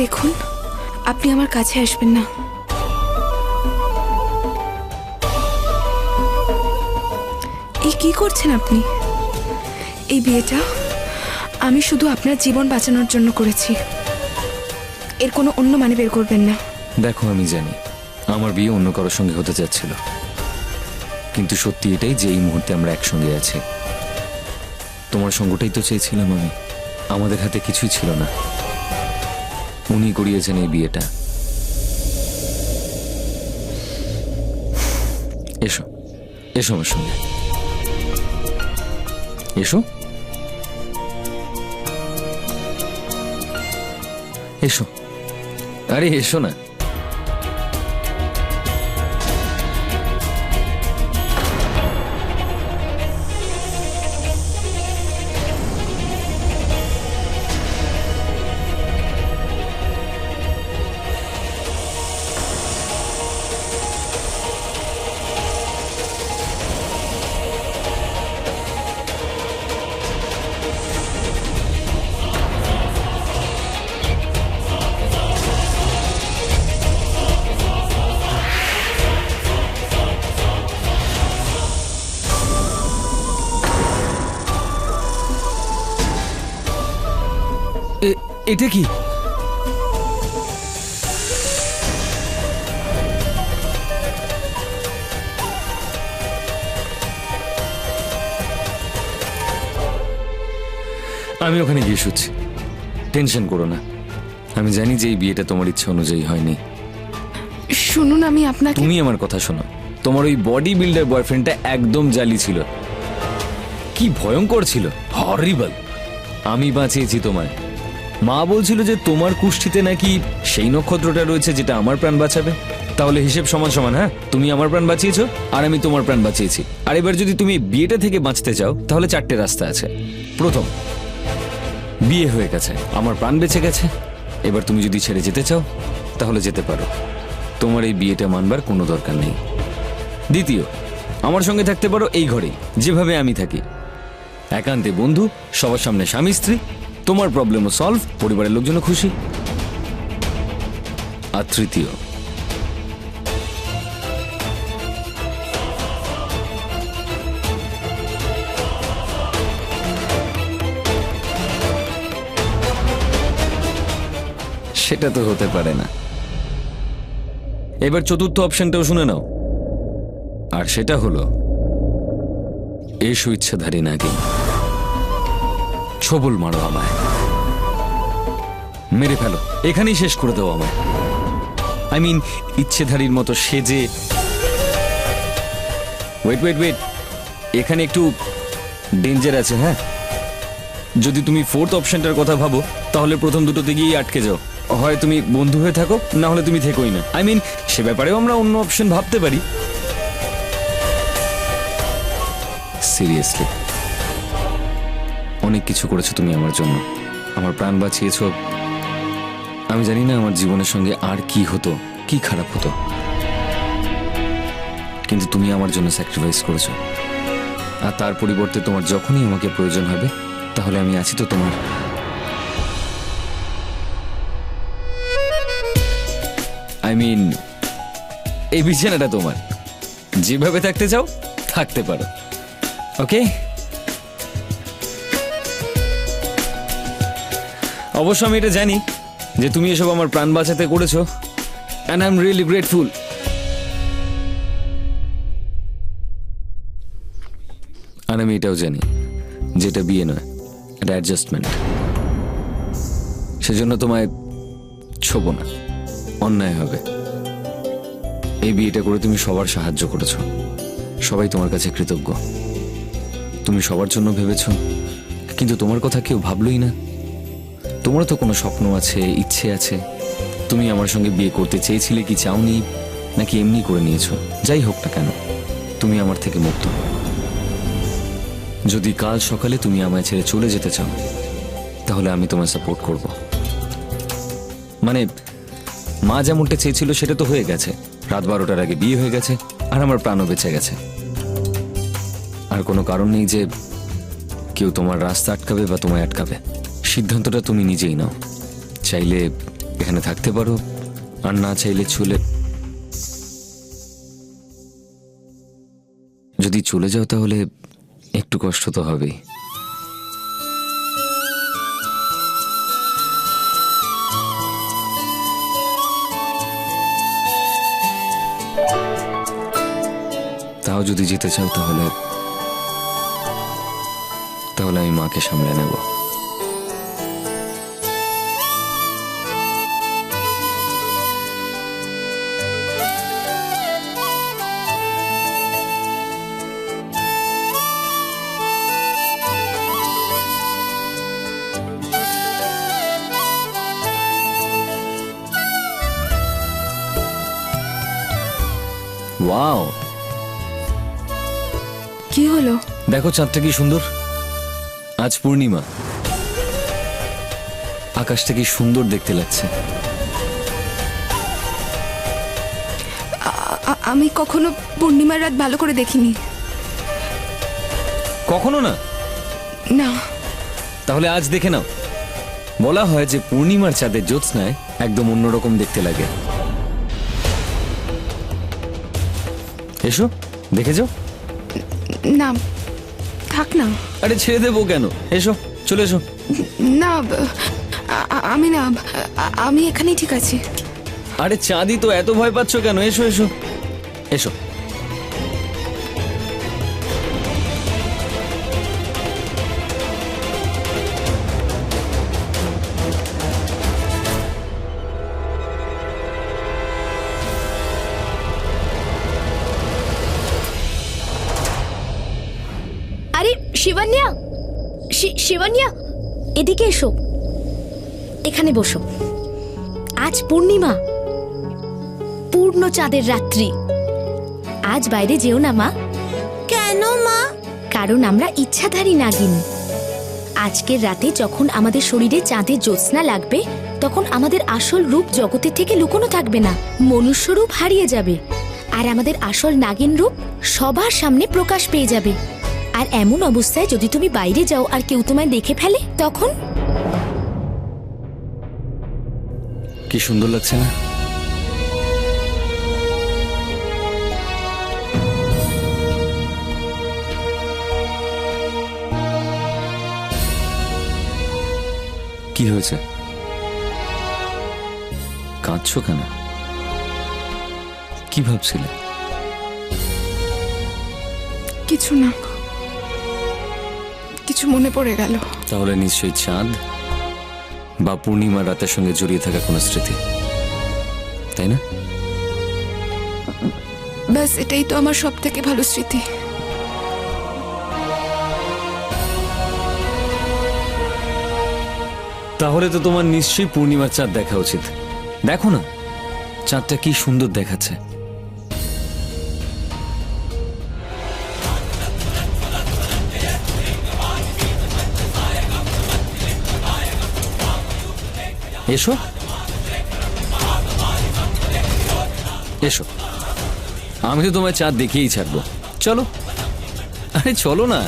দেখুন, আপনি আমার কাছে আসবেন না। এই কি করছেন আপনি? এই বিয়েটা আমি শুধু আপনার জীবন বাঁচানোর জন্য করেছি, এর কোনো অন্য মানে বের করবেন না। দেখো, আমি জানি আমার বিয়ে অন্য কারোর সঙ্গে হতে যাচ্ছিল, কিন্তু সত্যি এটাই যে এই মুহূর্তে আমরা একসঙ্গে আছি। তোমার সঙ্গটাই তো চেয়েছিলাম আমি। আমাদের হাতে কিছুই ছিল না, উনি করিয়েছেন এই বিয়েটা। এসো, এসো আমার সঙ্গে, এসো, এসো, আরে এসো না। এটা কি? আমি ওখানে গিয়ে শুচ্ছি, টেনশন করো না। আমি জানি যে এই বিয়েটা তোমার ইচ্ছা অনুযায়ী হয়নি। শুনুন, আমি আপনাকে... তুমি আমার কথা শোনো। তোমার ওই বডি বিল্ডার বয়ফ্রেন্ডটা একদম জালি ছিল, কি ভয়ঙ্কর ছিল, হরিবল। আমি বাঁচিয়েছি তোমায়। মা বলছিল যে তোমার কুষ্ঠিতে নাকি সেই নক্ষত্রটা রয়েছে যেটা আমার প্রাণ বাঁচাবে। তাহলে হিসেব সমান সমান। হ্যাঁ, তুমি আমার প্রাণ বাঁচিয়েছো আর আমি তোমার প্রাণ বাঁচিয়েছি। আর এবার যদি তুমি বিয়েটা থেকে বাঁচতে চাও তাহলে চারটে রাস্তা আছে। প্রথম, বিয়ে হয়ে গেছে, আমার প্রাণ বেঁচে গেছে, এবার তুমি যদি ছেড়ে যেতে চাও তাহলে যেতে পারো, তোমার এই বিয়েটা মানবার কোনো দরকার নেই। দ্বিতীয়, আমার সঙ্গে থাকতে পারো এই ঘরে যেভাবে আমি থাকি, একান্তে বন্ধু, সবার সামনে স্বামী স্ত্রী, তোমার প্রবলেমও সলভ, পরিবারের লোকজনও খুশি। আর তৃতীয়, সেটা তো হতে পারে না। এবার চতুর্থ অপশনটাও শুনে নাও, আর সেটা হলো এসো ইচ্ছাধারী নাগিন, ছবল মারো আমায়, মেরে ফেলো, এখানেই শেষ করে দাও আমায়। আই মিন, ইচ্ছেধারীর মতো সেজে। ওয়েট ওয়েট ওয়েট, এখানে একটু ডেঞ্জার আছে। হ্যাঁ, যদি তুমি ফোর্থ অপশনটার কথা ভাবো তাহলে প্রথম দুটোতে গিয়ে আটকে যাও। হয় তুমি বন্ধু হয়ে থাকো, না হলে তুমি থেকোই না। আই মিন, সে ব্যাপারেও আমরা অন্য অপশন ভাবতে পারি। সিরিয়াসলি, অনেক কিছু করেছো তুমি আমার জন্য, আমার প্রাণ বাঁচিয়েছো। আমি জানি না আমার জীবনের সঙ্গে আর কি হতো, কি খারাপ হতো, কিন্তু তুমি আমার জন্য স্যাক্রিফাইস করেছো। আর তার পরিবর্তে তোমার যখনই আমাকে প্রয়োজন হবে তাহলে আমি আছি তো তোমার। আই মিন, এই বিছানাটা তোমার, যেভাবে থাকতে চাও থাকতে পারো। ওকে? অবশ্য আমি এটা জানি যে তুমি এসব আমার প্রাণ বাঁচাতে করেছো, and I'm really grateful. আর আমি এটাও জানি যেটা বিয়ে নয়, এটা অ্যাডজাস্টমেন্ট। সেজন্য তোমায় ছোব না, অন্যায় হবে। এই বিয়েটা করে তুমি সবার সাহায্য করেছো, সবাই তোমার কাছে কৃতজ্ঞ। তুমি সবার জন্য ভেবেছো, কিন্তু তোমার কথা কেউ ভাবলই না। তোমারও তো কোনো স্বপ্ন আছে, ইচ্ছে আছে। তুমি আমার সঙ্গে বিয়ে করতে চেয়েছিলে কি চাওনি, নাকি এমনি করে নিয়েছো? যাই হোক না কেন, তুমি আমার থেকে মুক্ত। যদি কাল সকালে তুমি আমায় ছেড়ে চলে যেতে চাও তাহলে আমি তোমায় সাপোর্ট করব। মানে, মা যেমনটা চেয়েছিল সেটা তো হয়ে গেছে, রাত 12টার আগে বিয়ে হয়ে গেছে, আর আমার প্রাণও বেঁচে গেছে। আর কোনো কারণ নেই যে কেউ তোমার রাস্তা আটকাবে বা তোমায় আটকাবে। সিদ্ধান্তটা তুমি নিজেই নাও। চাইলে এখানে থাকতে পারো, আর না চাইলে যদি চলে যাও তাহলে একটু কষ্ট তো হবেই। তাও যদি যেতে চাও তাহলে আমি মাকে সামলে নেব। ওয়াও, কি হলো? দেখো চাঁদটা কি সুন্দর। আজ পূর্ণিমা, আকাশটা কি সুন্দর দেখতে লাগছে। আমি কখনো পূর্ণিমার রাত ভালো করে দেখিনি। কখনো না? না। তাহলে আজ দেখে নাও। বলা হয় যে পূর্ণিমার চাঁদের জ্যোৎস্নায় একদম অন্যরকম দেখতে লাগে। এসো দেখে যাও। না, থাক না। আরে ছেড়ে দেবো কেন, এসো, চলে এসো। না, আমি না, আমি এখানেই ঠিক আছি। আরে চাঁদি তো, এত ভয় পাচ্ছ কেন? এসো এসো এসো। আরে শিবান্যা, শিবান্যা, এদিকে এসো, এখানে বসো। আজ পূর্ণিমা, পূর্ণ চাঁদের রাত্রি। আজ বাইরে যেও না মা। কেন মা? কারণ আমরা ইচ্ছাধারী নাগিন। আজকের রাতে যখন আমাদের শরীরে চাঁদের জ্যোৎস্না লাগবে, তখন আমাদের আসল রূপ জগতের থেকে লুকোনো থাকবে না, মনুষ্য রূপ হারিয়ে যাবে, আর আমাদের আসল নাগিন রূপ সবার সামনে প্রকাশ পেয়ে যাবে। আর এমন অবস্থায় যদি তুমি বাইরে যাও আর কেউ তোমায় দেখে ফেলে, তখন কি সুন্দর লাগছে না? কি হয়েছে, কাঁদছো কেন? কি ভাবছিলে? কিছু না, কিছু মনে পড়ে গেল। তাহলে নিশ্চয়ই চাঁদ বা পূর্ণিমার রাতের সঙ্গে জড়িয়ে থাকা কোনো স্মৃতি, তাই না? ব্যাস, এটাই তো আমার সব থেকে ভালো স্মৃতি। তাহলে তো তোমার নিশ্চয়ই পূর্ণিমার চাঁদ দেখা উচিত। দেখো না, চাঁদটা কি সুন্দর দেখাচ্ছে। এসো এসো, আমি তো তোমায় চাঁদ দেখেই ছাড়বো। চলো, আরে চলো না।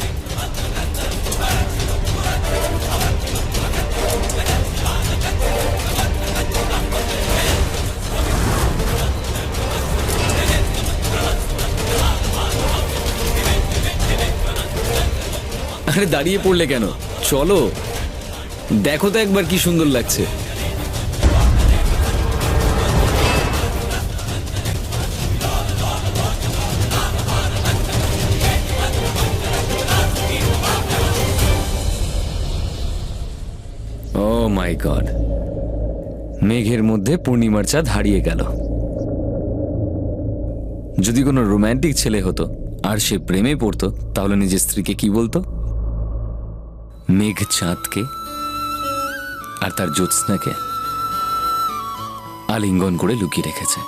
আরে দাঁড়িয়ে পড়লে কেন, চলো, দেখো তো একবার কি সুন্দর লাগছে। ও মাই গড, মেঘের মধ্যে পূর্ণিমার চাঁদ হারিয়ে গেল। যদি কোনো রোম্যান্টিক ছেলে হতো আর সে প্রেমে পড়তো, তাহলে নিজের স্ত্রীকে কি বলতো? মেঘ চাঁদকে আর তার জ্যোৎস্নাকে আলিঙ্গন করে লুকিয়ে রেখেছে।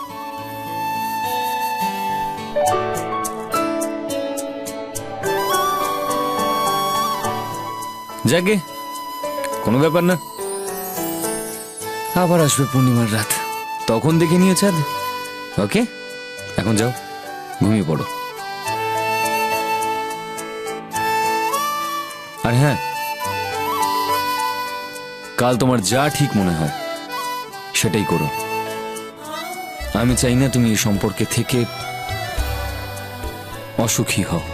যাকে কোনো ব্যাপার না, আবার আসবে পূর্ণিমার রাত, তখন দেখে নিও চাঁদ। ওকে, এখন যাও, ঘুমিয়ে পড়ো। আর হ্যাঁ, কাল তোমার যা ঠিক মনে হয় সেটাই করো। আমি চাই না তুমি এই সম্পর্কে থেকে অসুখী হও।